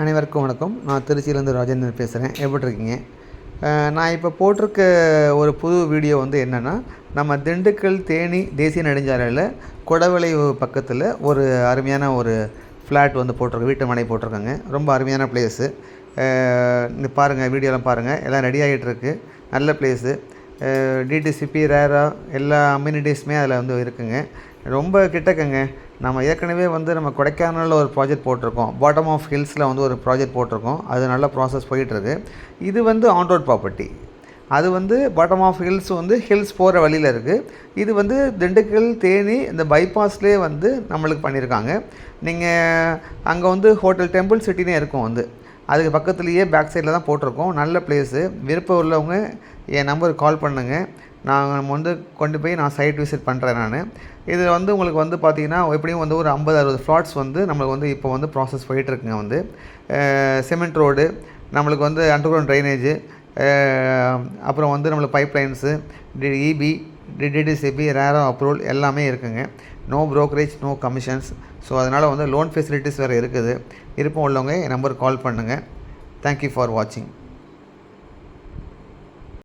அனைவருக்கும் வணக்கம். நான் திருச்சியிலேருந்து ராஜேந்திரன் பேசுகிறேன். எப்படி இருக்கீங்க? நான் இப்போ போட்டிருக்க ஒரு புது வீடியோ வந்து என்னென்னா, நம்ம திண்டுக்கல் தேனி தேசிய நெடுஞ்சாலையில் கொடவிளைவு பக்கத்தில் ஒரு அருமையான ஒரு ஃப்ளாட் வந்து போட்டிருக்கு, வீட்டு மனை போட்டிருக்காங்க. ரொம்ப அருமையான பிளேஸு. இங்கே பாருங்கள், வீடியோலாம் பாருங்கள், எல்லாம் ரெடி ஆகிட்டுருக்கு. நல்ல பிளேஸு. டிடிசிபி ரேரா எல்லா அம்யூனிட்டிஸுமே அதில் வந்து இருக்குங்க. ரொம்ப கிட்டக்கங்க. நம்ம ஏற்கனவே வந்து நம்ம கொடைக்கானலில் ஒரு ப்ராஜெக்ட் போட்டிருக்கோம். பாட்டம் ஆஃப் ஹில்ஸில் வந்து ஒரு ப்ராஜெக்ட் போட்டிருக்கோம். அது நல்ல ப்ராசஸ் போயிட்டுருக்கு. இது வந்து ஆன் ரோட் ப்ராப்பர்ட்டி. அது வந்து பாட்டம் ஆஃப் ஹில்ஸ் வந்து ஹில்ஸ் போகிற வழியில் இருக்குது. இது வந்து திண்டுக்கல் தேனி இந்த பைபாஸ்லேயே வந்து நம்மளுக்கு பண்ணியிருக்காங்க. நீங்கள் அங்கே வந்து ஹோட்டல் டெம்பிள் சிட்டினே இருக்கும். வந்து அதுக்கு பக்கத்துலேயே பேக் சைடில் தான் போட்டிருக்கோம். நல்ல பிளேஸு. விருப்பம் உள்ளவங்க என் நம்பருக்கு கால் பண்ணுங்கள். நம்ம வந்து கொண்டு போய் நான் சைட் விசிட் பண்ணுறேன் நான். இது வந்து உங்களுக்கு வந்து பார்த்திங்கன்னா எப்படியும் வந்து ஒரு 50-60 ஃப்ளாட்ஸ் வந்து நம்மளுக்கு வந்து இப்போ வந்து ப்ராசஸ் போயிட்டுருக்குங்க. வந்து சிமெண்ட் ரோடு, நம்மளுக்கு வந்து அண்டர் கிரவுண்ட் ட்ரைனேஜு, அப்புறம் வந்து நம்மளுக்கு pipe lines, EB, DTCP, RERA approval எல்லாமே இருக்குங்க. No brokerage, no commissions. So அதனால் வந்து லோன் ஃபெசிலிட்டிஸ் வேறு இருக்குது. விருப்பம் உள்ளவங்க என் நம்பருக்கு கால் பண்ணுங்கள். தேங்க்யூ ஃபார் வாட்சிங்.